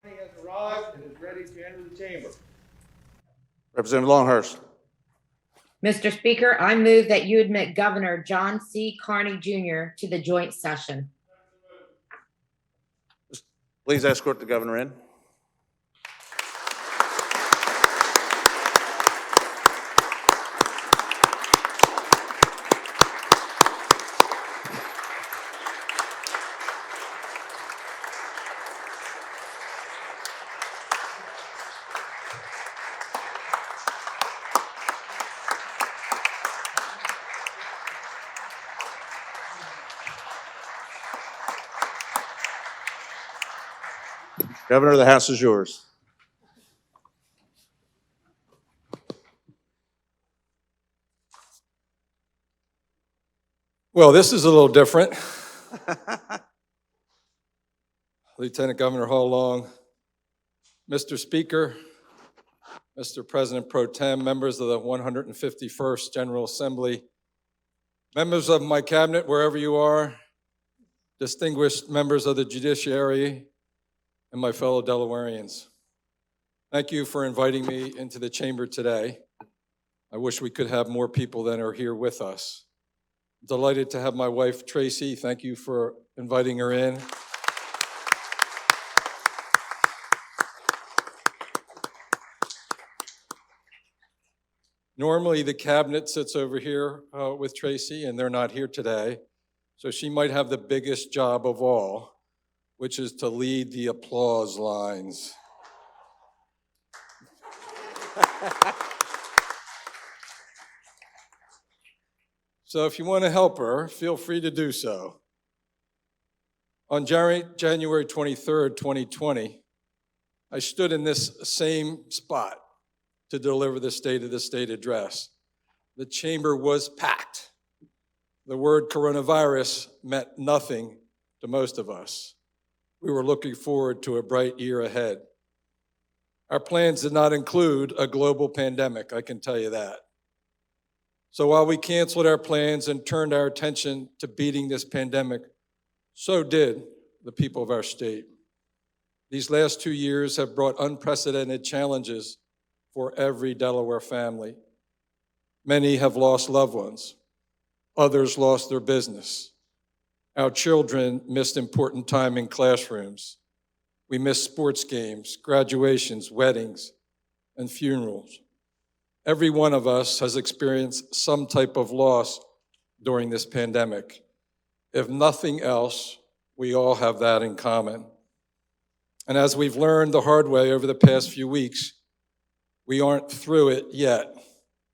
He has arrived and is ready to enter the chamber. Representative Longhurst. Mr. Speaker, I move that you admit Governor John C. Carney Jr. to the joint session. Please escort the governor in. Governor, the House is yours. Well, this is a little different. Lieutenant Governor Hull Long, Mr. Speaker, Mr. President Pro Tem, members of the 151st General Assembly, members of my cabinet, wherever you are, distinguished members of the judiciary, and my fellow Delawareans. Thank you for inviting me into the chamber today. I wish we could have more people than are here with us. I'm delighted to have my wife, Tracy. Thank you for inviting her in. Normally, the cabinet sits over here with Tracy, and they're not here today. So she might have the biggest job of all, which is to lead the applause lines. So if you want to help her, feel free to do so. On January 23rd, 2020, I stood in this same spot to deliver the State of the State address. The chamber was packed. The word coronavirus meant nothing to most of us. We were looking forward to a bright year ahead. Our plans did not include a global pandemic, I can tell you that. So while we canceled our plans and turned our attention to beating this pandemic, so did the people of our state. These last 2 years have brought unprecedented challenges for every Delaware family. Many have lost loved ones. Others lost their business. Our children missed important time in classrooms. We missed sports games, graduations, weddings, and funerals. Every one of us has experienced some type of loss during this pandemic. If nothing else, we all have that in common. And as we've learned the hard way over the past few weeks, we aren't through it yet.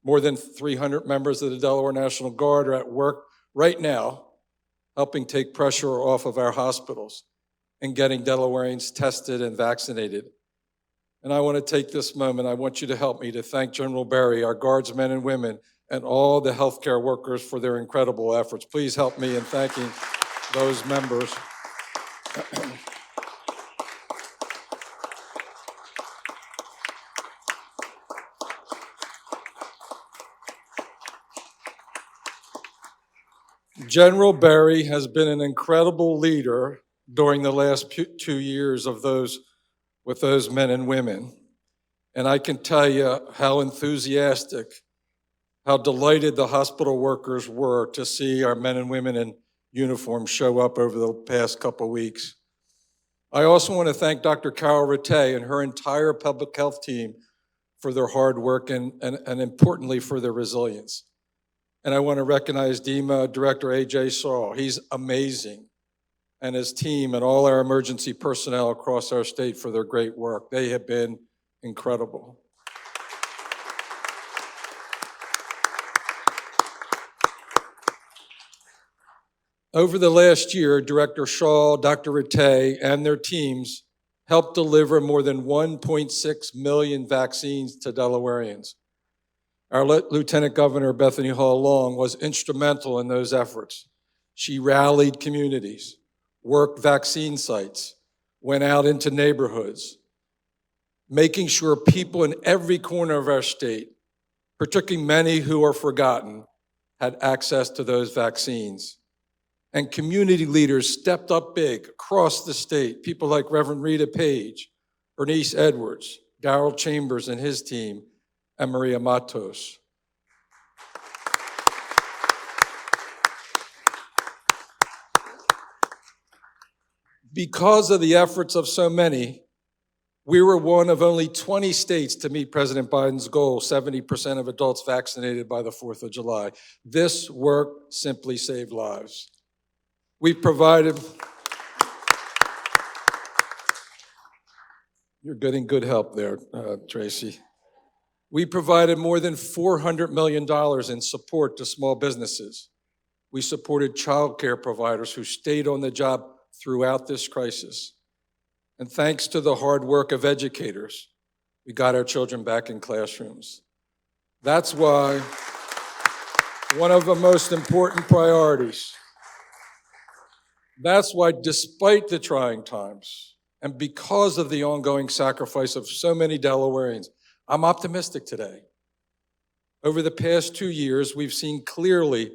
More than 300 members of the Delaware National Guard are at work right now, helping take pressure off of our hospitals and getting Delawareans tested and vaccinated. And I want to take this moment, I want you to help me to thank General Barry, our guardsmen and women, and all the healthcare workers for their incredible efforts. Please help me in thanking those members. General Barry has been an incredible leader during the last 2 years of with those men and women. And I can tell you how enthusiastic, how delighted the hospital workers were to see our men and women in uniform show up over the past couple weeks. I also want to thank Dr. Carol Rattay and her entire public health team for their hard work and importantly for their resilience. And I want to recognize DEMA Director AJ Saul. He's amazing. And his team and all our emergency personnel across our state for their great work. They have been incredible. Over the last year, Director Shaw, Dr. Rattay, and their teams helped deliver more than 1.6 million vaccines to Delawareans. Our Lieutenant Governor, Bethany Hall Long, was instrumental in those efforts. She rallied communities, worked vaccine sites, went out into neighborhoods, making sure people in every corner of our state, particularly many who are forgotten, had access to those vaccines. And community leaders stepped up big across the state, people like Reverend Rita Page, Bernice Edwards, Darrell Chambers and his team, and Maria Matos. Because of the efforts of so many, we were one of only 20 states to meet President Biden's goal, 70% of adults vaccinated by the 4th of July. This work simply saved lives. We provided, you're getting good help there, Tracy. We provided more than $400 million in support to small businesses. We supported childcare providers who stayed on the job throughout this crisis. And thanks to the hard work of educators, we got our children back in classrooms. That's why one of the most important priorities, that's why despite the trying times and because of the ongoing sacrifice of so many Delawareans, I'm optimistic today. Over the past 2 years, we've seen clearly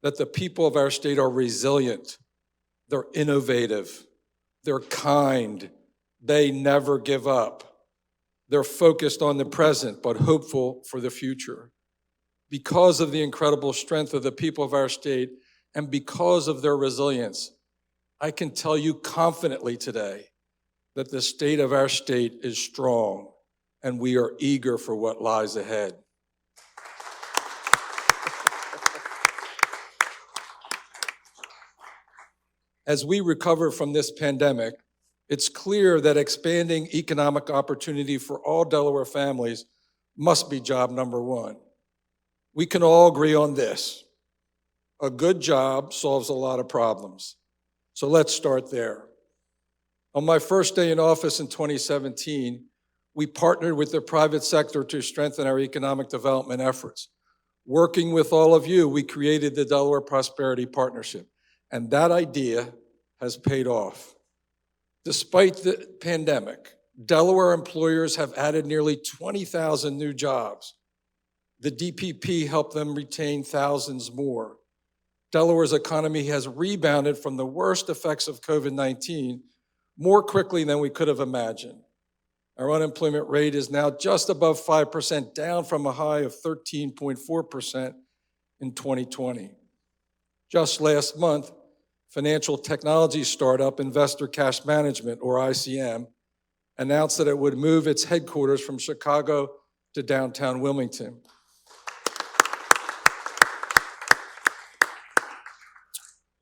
that the people of our state are resilient, they're innovative, they're kind, they never give up. They're focused on the present, but hopeful for the future. Because of the incredible strength of the people of our state and because of their resilience, I can tell you confidently today that the state of our state is strong and we are eager for what lies ahead. As we recover from this pandemic, it's clear that expanding economic opportunity for all Delaware families must be job number one. We can all agree on this. A good job solves a lot of problems. So let's start there. On my first day in office in 2017, we partnered with the private sector to strengthen our economic development efforts. Working with all of you, we created the Delaware Prosperity Partnership. And that idea has paid off. Despite the pandemic, Delaware employers have added nearly 20,000 new jobs. The DPP helped them retain thousands more. Delaware's economy has rebounded from the worst effects of COVID-19 more quickly than we could have imagined. Our unemployment rate is now just above 5%, down from a high of 13.4% in 2020. Just last month, financial technology startup Investor Cash Management, or ICM, announced that it would move its headquarters from Chicago to downtown Wilmington.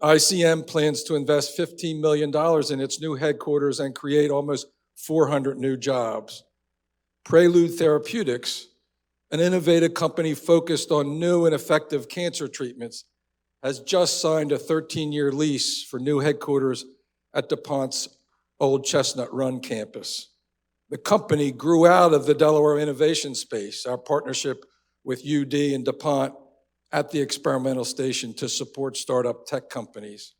ICM plans to invest $15 million in its new headquarters and create almost 400 new jobs. Prelude Therapeutics, an innovative company focused on new and effective cancer treatments, has just signed a 13-year lease for new headquarters at DuPont's Old Chestnut Run campus. The company grew out of the Delaware innovation space, our partnership with UD and DuPont at the experimental station to support startup tech companies.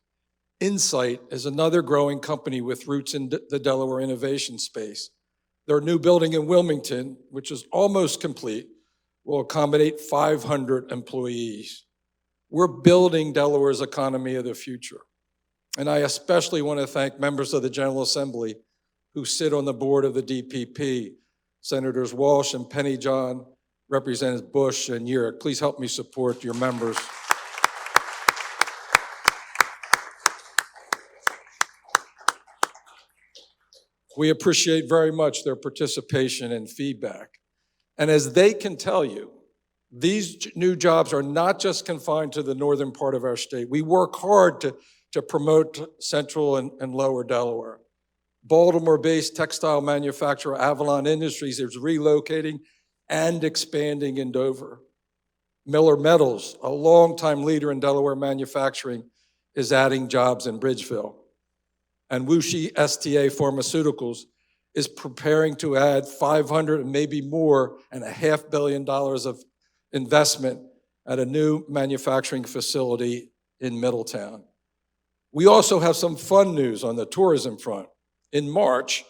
Insight is another growing company with roots in the Delaware innovation space. Their new building in Wilmington, which is almost complete, will accommodate 500 employees. We're building Delaware's economy of the future. And I especially want to thank members of the General Assembly who sit on the board of the DPP, Senators Walsh and Pennyjohn, Representatives Bush and Yerrick. Please help me support your members. We appreciate very much their participation and feedback. And as they can tell you, these new jobs are not just confined to the northern part of our state. We work hard to promote central and lower Delaware. Baltimore-based textile manufacturer Avalon Industries is relocating and expanding in Dover. Miller Metals, a longtime leader in Delaware manufacturing, is adding jobs in Bridgeville. And Wuxi STA Pharmaceuticals is preparing to add 500 and maybe more and $500 million of investment at a new manufacturing facility in Middletown. We also have some fun news on the tourism front. In March,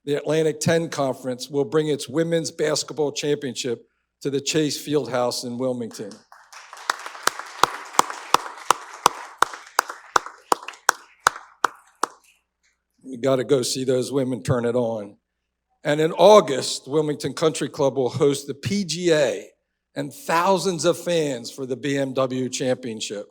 the Atlantic 10 Conference will bring its women's basketball championship to the Chase Fieldhouse in Wilmington. You got to go see those women turn it on. And in August, Wilmington Country Club will host the PGA and thousands of fans for the BMW Championship.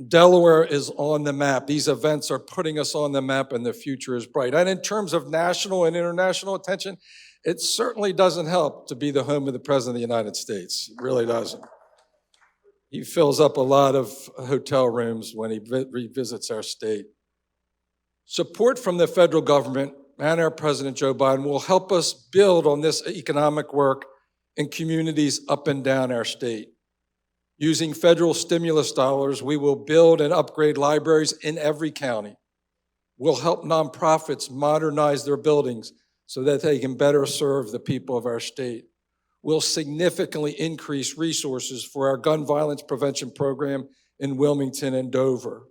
Delaware is on the map. These events are putting us on the map, and the future is bright. And in terms of national and international attention, it certainly doesn't help to be the home of the President of the United States. It really doesn't. He fills up a lot of hotel rooms when he revisits our state. Support from the federal government and our President Joe Biden will help us build on this economic work in communities up and down our state. Using federal stimulus dollars, we will build and upgrade libraries in every county. We'll help nonprofits modernize their buildings so that they can better serve the people of our state. We'll significantly increase resources for our gun violence prevention program in Wilmington and Dover.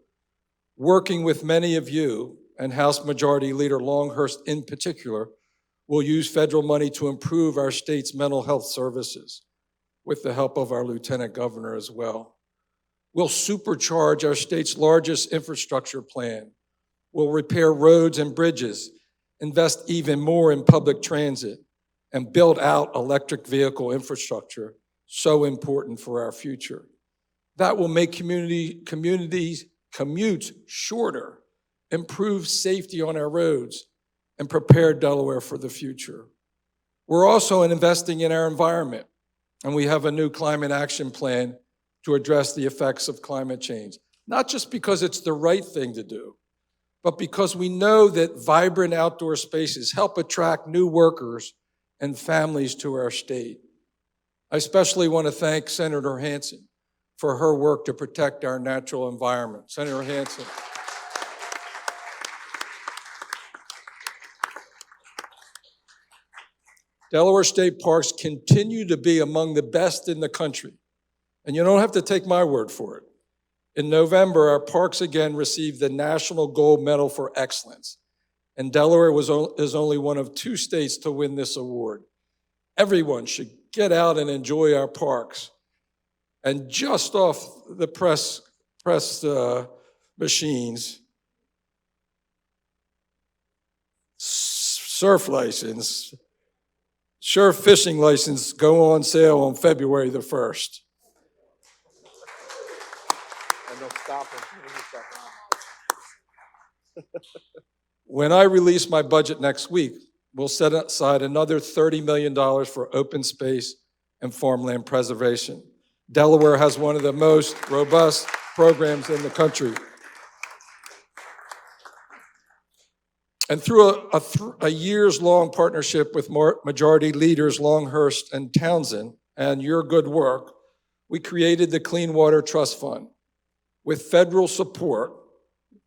Working with many of you, and House Majority Leader Longhurst in particular, will use federal money to improve our state's mental health services, with the help of our Lieutenant Governor as well. We'll supercharge our state's largest infrastructure plan. We'll repair roads and bridges, invest even more in public transit, and build out electric vehicle infrastructure, so important for our future. That will make communities commutes shorter, improve safety on our roads, and prepare Delaware for the future. We're also investing in our environment, and we have a new climate action plan to address the effects of climate change, not just because it's the right thing to do, but because we know that vibrant outdoor spaces help attract new workers and families to our state. I especially want to thank Senator Hansen for her work to protect our natural environment. Senator Hansen. Delaware State Parks continue to be among the best in the country, and you don't have to take my word for it. In November, our parks again received the National Gold Medal for Excellence, and Delaware is only one of 2 states to win this award. Everyone should get out and enjoy our parks. And just off the press machines, surf license, surf fishing license go on sale on February the 1st. And they'll stop in a second. When I release my budget next week, we'll set aside another $30 million for open space and farmland preservation. Delaware has one of the most robust programs in the country. And through a years-long partnership with Majority Leaders Longhurst and Townsend and your good work, we created the Clean Water Trust Fund. With federal support,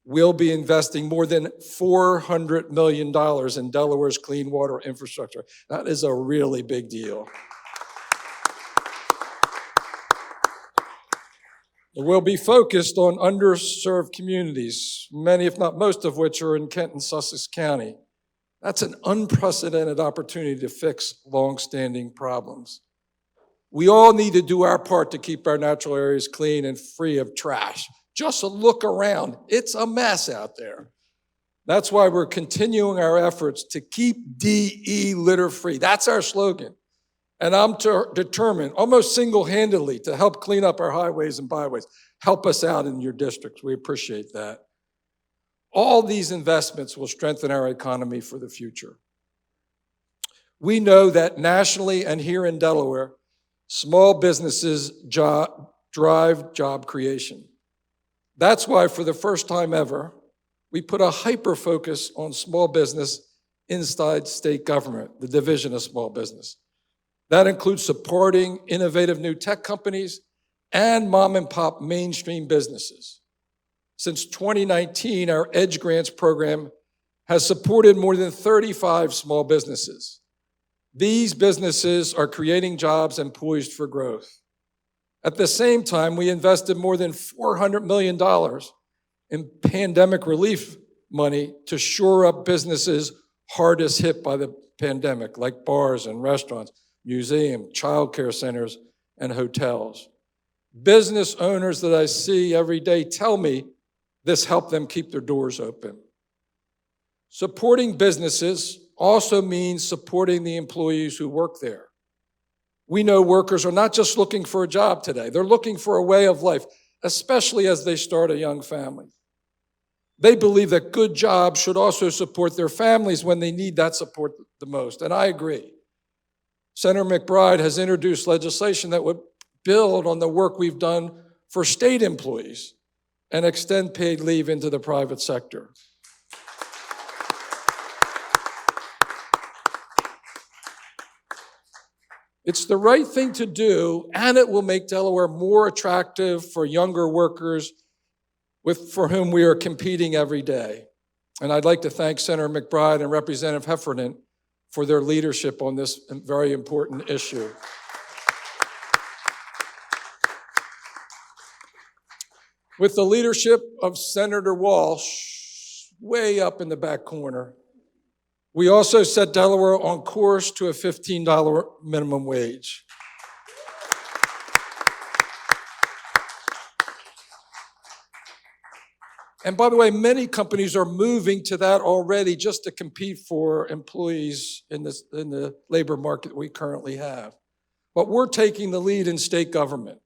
we'll be investing more than $400 million in Delaware's clean water infrastructure. That is a really big deal. We'll be focused on underserved communities, many, if not most of which are in Kent and Sussex County. That's an unprecedented opportunity to fix longstanding problems. We all need to do our part to keep our natural areas clean and free of trash. Just a look around. It's a mess out there. That's why we're continuing our efforts to keep DE litter free. That's our slogan. And I'm determined, almost single-handedly, to help clean up our highways and byways. Help us out in your districts. We appreciate that. All these investments will strengthen our economy for the future. We know that nationally and here in Delaware, small businesses drive job creation. That's why, for the first time ever, we put a hyper-focus on small business inside state government, the Division of Small Business. That includes supporting innovative new tech companies and mom-and-pop mainstream businesses. Since 2019, our EDGE Grants program has supported more than 35 small businesses. These businesses are creating jobs and poised for growth. At the same time, we invested more than $400 million in pandemic relief money to shore up businesses hardest hit by the pandemic, like bars and restaurants, museums, childcare centers, and hotels. Business owners that I see every day tell me This helped them keep their doors open. Supporting businesses also means supporting the employees who work there. We know workers are not just looking for a job today, they're looking for a way of life, especially as they start a young family. They believe that good jobs should also support their families when they need that support the most, and I agree. Senator McBride has introduced legislation that would build on the work we've done for state employees and extend paid leave into the private sector. It's the right thing to do, and it will make Delaware more attractive for younger workers for whom we are competing every day. And I'd like to thank Senator McBride and Representative Heffernan for their leadership on this very important issue. With the leadership of Senator Walsh, way up in the back corner, we also set Delaware on course to a $15 minimum wage. And by the way, many companies are moving to that already just to compete for employees in the labor market we currently have. But we're taking the lead in state government.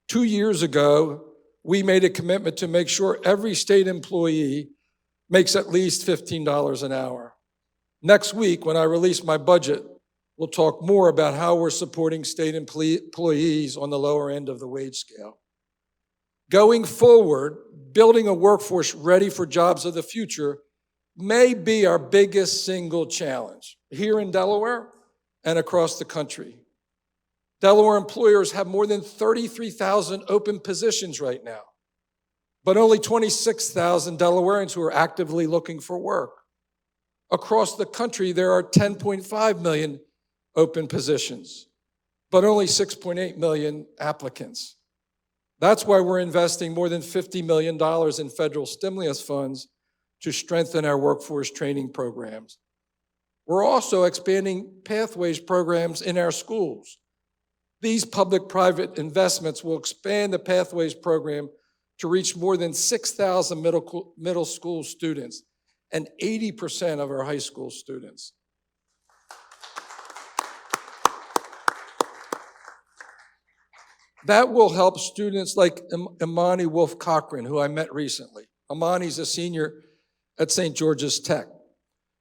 2 years ago, we made a commitment to make sure every state employee makes at least $15 an hour. Next week, when I release my budget, we'll talk more about how we're supporting state employees on the lower end of the wage scale. Going forward, building a workforce ready for jobs of the future may be our biggest single challenge here in Delaware and across the country. Delaware employers have more than 33,000 open positions right now, but only 26,000 Delawareans who are actively looking for work. Across the country, there are 10.5 million open positions, but only 6.8 million applicants. That's why we're investing more than $50 million in federal stimulus funds to strengthen our workforce training programs. We're also expanding pathways programs in our schools. These public-private investments will expand the Pathways program to reach more than 6,000 middle school students and 80% of our high school students. That will help students like Imani Wolf Cochran, who I met recently. Imani's a senior at St. George's Tech.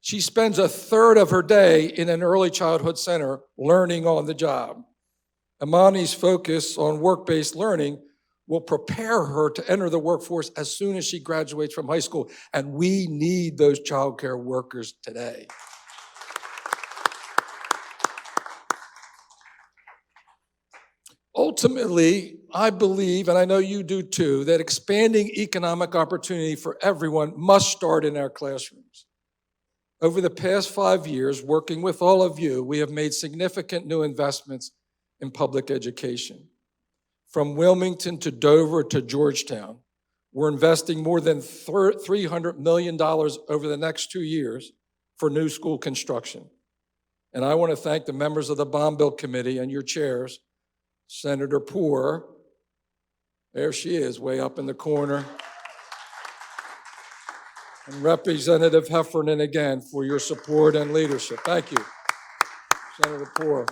She spends a third of her day in an early childhood center learning on the job. Imani's focus on work-based learning will prepare her to enter the workforce as soon as she graduates from high school, and we need those childcare workers today. Ultimately, I believe, and I know you do too, that expanding economic opportunity for everyone must start in our classrooms. Over the past 5 years, working with all of you, we have made significant new investments in public education. From Wilmington to Dover to Georgetown, we're investing more than $300 million over the next 2 years for new school construction. And I want to thank the members of the Bond Bill Committee and your chairs, Senator Poore, there she is, way up in the corner, and Representative Heffernan again for your support and leadership. Thank you, Senator Poore.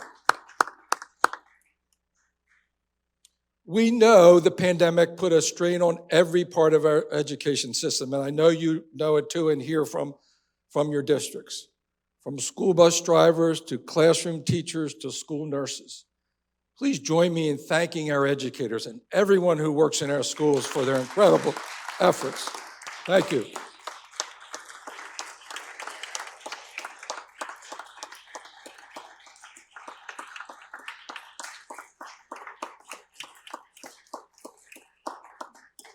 We know the pandemic put a strain on every part of our education system, and I know you know it too and hear from your districts, from school bus drivers to classroom teachers to school nurses. Please join me in thanking our educators and everyone who works in our schools for their incredible efforts. Thank you.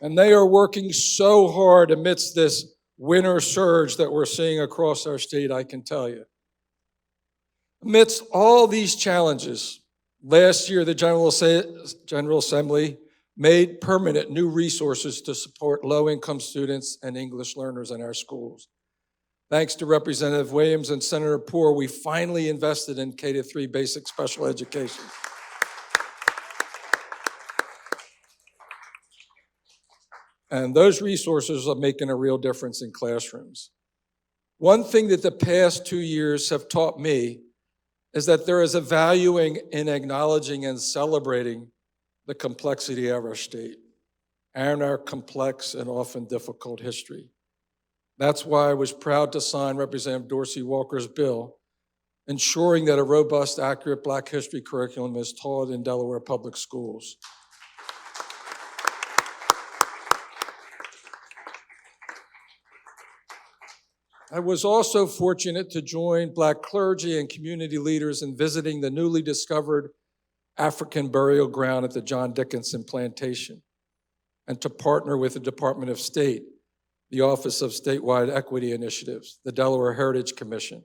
And they are working so hard amidst this winter surge that we're seeing across our state, I can tell you. Amidst all these challenges, last year the General Assembly made permanent new resources to support low-income students and English learners in our schools. Thanks to Representative Williams and Senator Poore, we finally invested in K-3 basic special education. And those resources are making a real difference in classrooms. One thing that the past 2 years have taught me is that there is a value in acknowledging and celebrating the complexity of our state and our complex and often difficult history. That's why I was proud to sign Representative Dorsey Walker's bill, ensuring that a robust, accurate Black history curriculum is taught in Delaware public schools. I was also fortunate to join Black clergy and community leaders in visiting the newly discovered African burial ground at the John Dickinson Plantation, and to partner with the Department of State, the Office of Statewide Equity Initiatives, the Delaware Heritage Commission,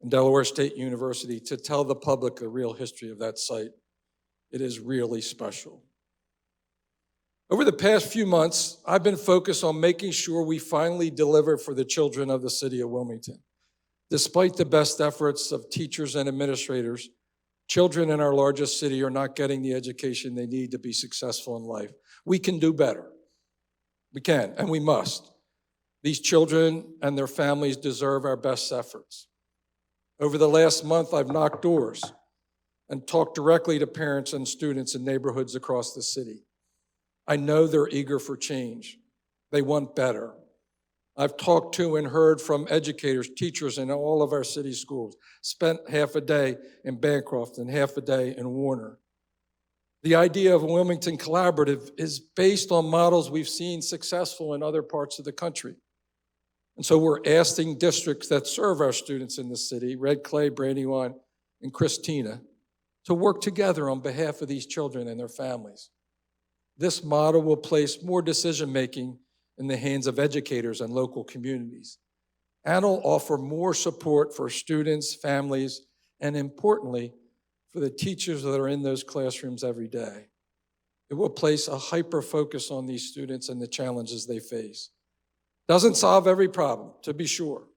and Delaware State University to tell the public the real history of that site. It is really special. Over the past few months, I've been focused on making sure we finally deliver for the children of the city of Wilmington. Despite the best efforts of teachers and administrators, children in our largest city are not getting the education they need to be successful in life. We can do better. We can, and we must. These children and their families deserve our best efforts. Over the last month, I've knocked doors and talked directly to parents and students in neighborhoods across the city. I know they're eager for change. They want better. I've talked to and heard from educators, teachers in all of our city schools, spent half a day in Bancroft and half a day in Warner. The idea of a Wilmington Collaborative is based on models we've seen successful in other parts of the country. And so we're asking districts that serve our students in the city, Red Clay, Brandywine, and Christina, to work together on behalf of these children and their families. This model will place more decision-making in the hands of educators and local communities, and will offer more support for students, families, and importantly, for the teachers that are in those classrooms every day. It will place a hyper-focus on these students and the challenges they face. Doesn't solve every problem, to be sure.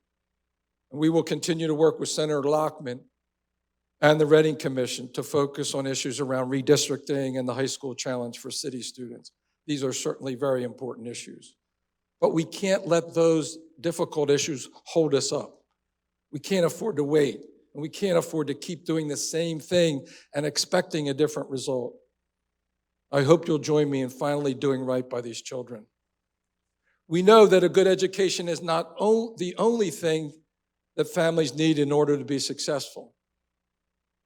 And we will continue to work with Senator Lockman and the Reading Commission to focus on issues around redistricting and the high school challenge for city students. These are certainly very important issues. But we can't let those difficult issues hold us up. We can't afford to wait, and we can't afford to keep doing the same thing and expecting a different result. I hope you'll join me in finally doing right by these children. We know that a good education is not the only thing that families need in order to be successful.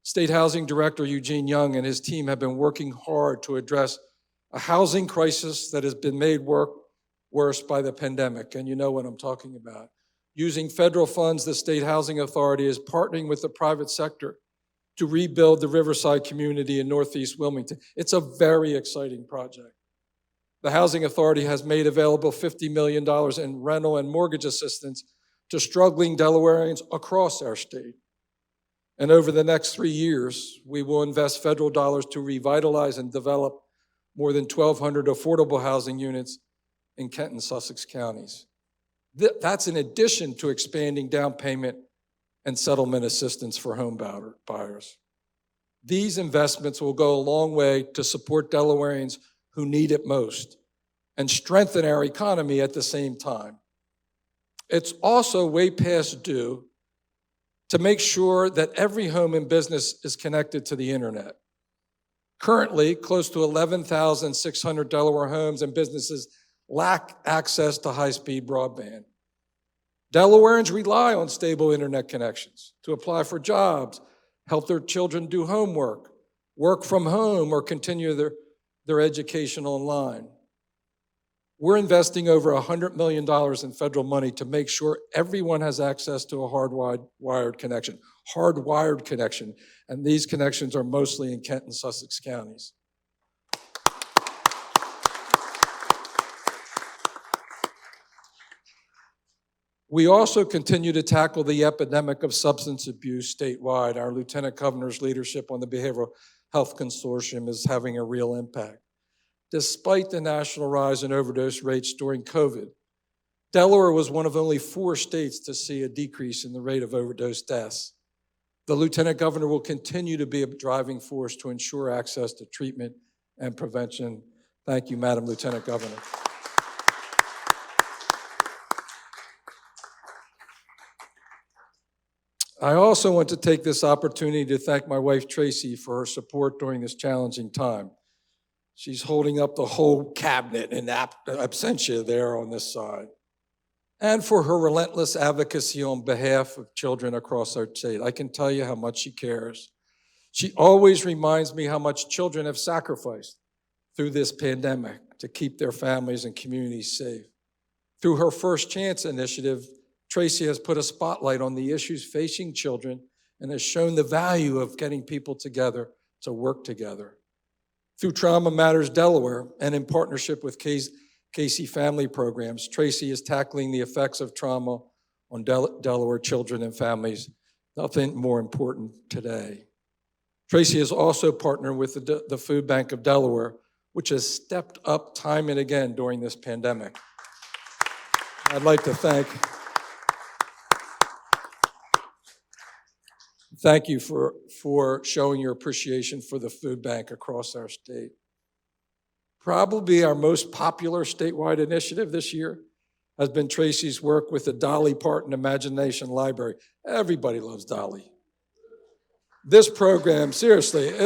State Housing Director Eugene Young and his team have been working hard to address a housing crisis that has been made worse by the pandemic, and you know what I'm talking about. Using federal funds, the State Housing Authority is partnering with the private sector to rebuild the Riverside community in Northeast Wilmington. It's a very exciting project. The Housing Authority has made available $50 million in rental and mortgage assistance to struggling Delawareans across our state. And over the next 3 years, we will invest federal dollars to revitalize and develop more than 1,200 affordable housing units in Kent and Sussex counties. That's in addition to expanding down payment and settlement assistance for home buyers. These investments will go a long way to support Delawareans who need it most and strengthen our economy at the same time. It's also way past due to make sure that every home and business is connected to the internet. Currently, close to 11,600 Delaware homes and businesses lack access to high-speed broadband. Delawareans rely on stable internet connections to apply for jobs, help their children do homework, work from home, or continue their education online. We're investing over $100 million in federal money to make sure everyone has access to a hardwired connection, and these connections are mostly in Kent and Sussex counties. We also continue to tackle the epidemic of substance abuse statewide. Our Lieutenant Governor's leadership on the Behavioral Health Consortium is having a real impact. Despite the national rise in overdose rates during COVID, Delaware was one of only 4 states to see a decrease in the rate of overdose deaths. The Lieutenant Governor will continue to be a driving force to ensure access to treatment and prevention. Thank you, Madam Lieutenant Governor. I also want to take this opportunity to thank my wife, Tracy, for her support during this challenging time. She's holding up the whole cabinet in absentia there on this side. And for her relentless advocacy on behalf of children across our state. I can tell you how much she cares. She always reminds me how much children have sacrificed through this pandemic to keep their families and communities safe. Through her First Chance initiative, Tracy has put a spotlight on the issues facing children and has shown the value of getting people together to work together. Through Trauma Matters Delaware and in partnership with Casey Family Programs, Tracy is tackling the effects of trauma on Delaware children and families. Nothing more important today. Tracy has also partnered with the Food Bank of Delaware, which has stepped up time and again during this pandemic. I'd like to thank you for showing your appreciation for the food bank across our state. Probably our most popular statewide initiative this year has been Tracy's work with the Dolly Parton Imagination Library. Everybody loves Dolly. This program, seriously, and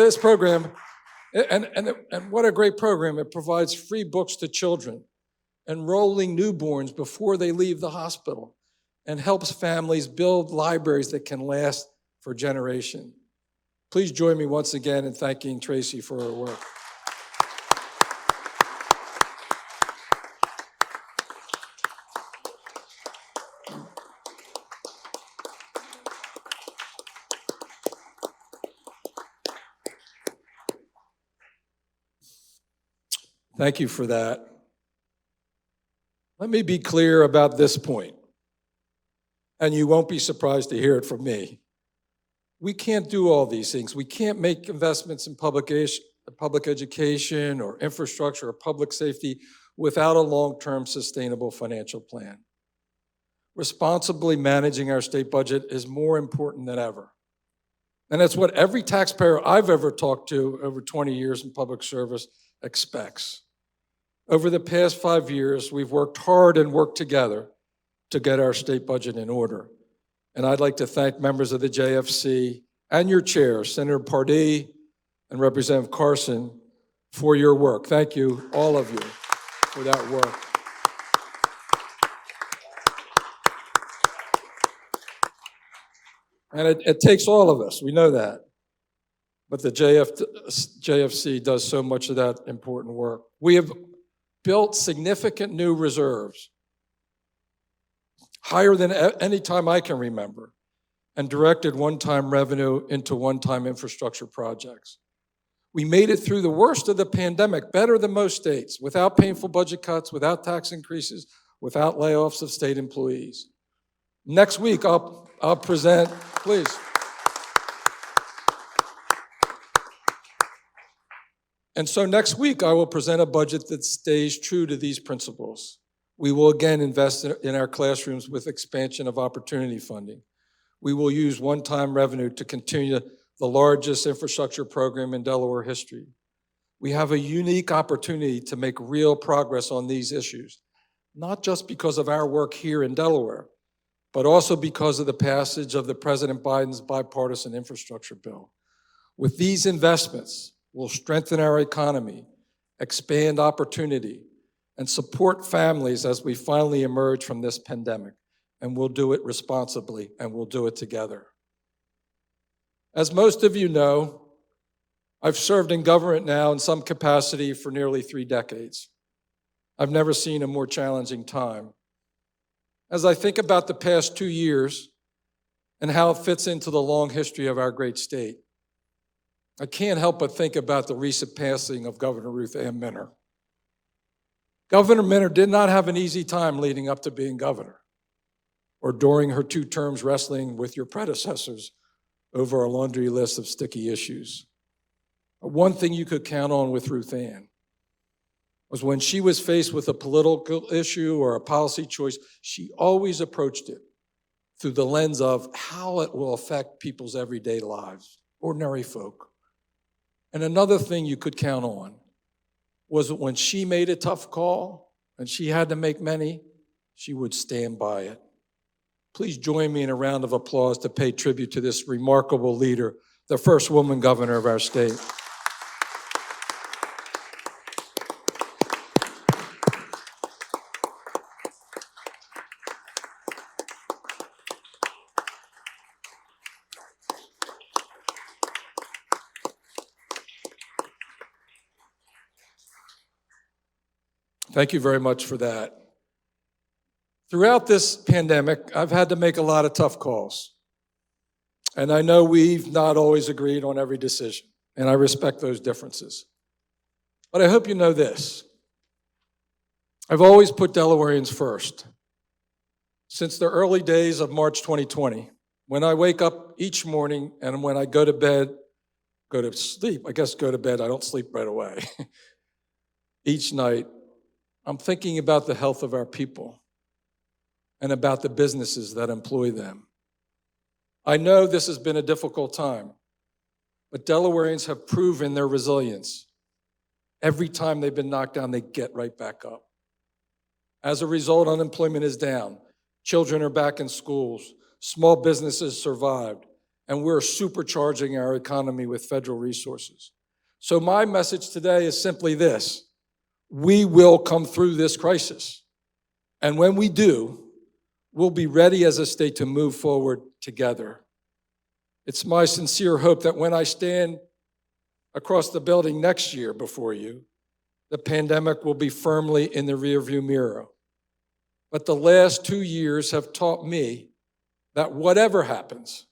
what a great program. It provides free books to children, enrolling newborns before they leave the hospital, and helps families build libraries that can last for generations. Please join me once again in thanking Tracy for her work. Thank you for that. Let me be clear about this point, and you won't be surprised to hear it from me. We can't do all these things. We can't make investments in public education or infrastructure or public safety without a long-term sustainable financial plan. Responsibly managing our state budget is more important than ever. And that's what every taxpayer I've ever talked to over 20 years in public service expects. Over the past 5 years, we've worked hard and worked together to get our state budget in order. And I'd like to thank members of the JFC and your chair, Senator Pardee and Representative Carson, for your work. Thank you, all of you, for that work. And it takes all of us, we know that. But the JFC does so much of that important work. We have built significant new reserves, higher than any time I can remember, and directed one-time revenue into one-time infrastructure projects. We made it through the worst of the pandemic better than most states, without painful budget cuts, without tax increases, without layoffs of state employees. Next week, I'll present, please. And so next week, I will present a budget that stays true to these principles. We will again invest in our classrooms with expansion of opportunity funding. We will use one-time revenue to continue the largest infrastructure program in Delaware history. We have a unique opportunity to make real progress on these issues, not just because of our work here in Delaware, but also because of the passage of the President Biden's bipartisan infrastructure bill. With these investments, we'll strengthen our economy, expand opportunity, and support families as we finally emerge from this pandemic. And we'll do it responsibly, and we'll do it together. As most of you know, I've served in government now in some capacity for nearly 3 decades. I've never seen a more challenging time. As I think about the past 2 years and how it fits into the long history of our great state, I can't help but think about the recent passing of Governor Ruth Ann Minner. Governor Minner did not have an easy time leading up to being governor, or during her 2 terms wrestling with your predecessors over a laundry list of sticky issues. But one thing you could count on with Ruth Ann was when she was faced with a political issue or a policy choice, she always approached it through the lens of how it will affect people's everyday lives, ordinary folk. And another thing you could count on was that when she made a tough call, and she had to make many, she would stand by it. Please join me in a round of applause to pay tribute to this remarkable leader, the first woman governor of our state. Thank you very much for that. Throughout this pandemic, I've had to make a lot of tough calls. And I know we've not always agreed on every decision, and I respect those differences. But I hope you know this. I've always put Delawareans first. Since the early days of March 2020, when I wake up each morning and when I go to bed, go to sleep, I don't sleep right away. Each night, I'm thinking about the health of our people and about the businesses that employ them. I know this has been a difficult time, but Delawareans have proven their resilience. Every time they've been knocked down, they get right back up. As a result, unemployment is down. Children are back in schools. Small businesses survived, and we're supercharging our economy with federal resources. So my message today is simply this. We will come through this crisis. And when we do, we'll be ready as a state to move forward together. It's my sincere hope that when I stand across the building next year before you, the pandemic will be firmly in the rearview mirror. But the last 2 years have taught me that whatever happens,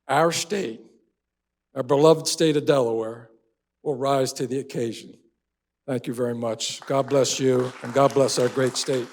our state, our beloved state of Delaware, will rise to the occasion. Thank you very much. God bless you, and God bless our great state.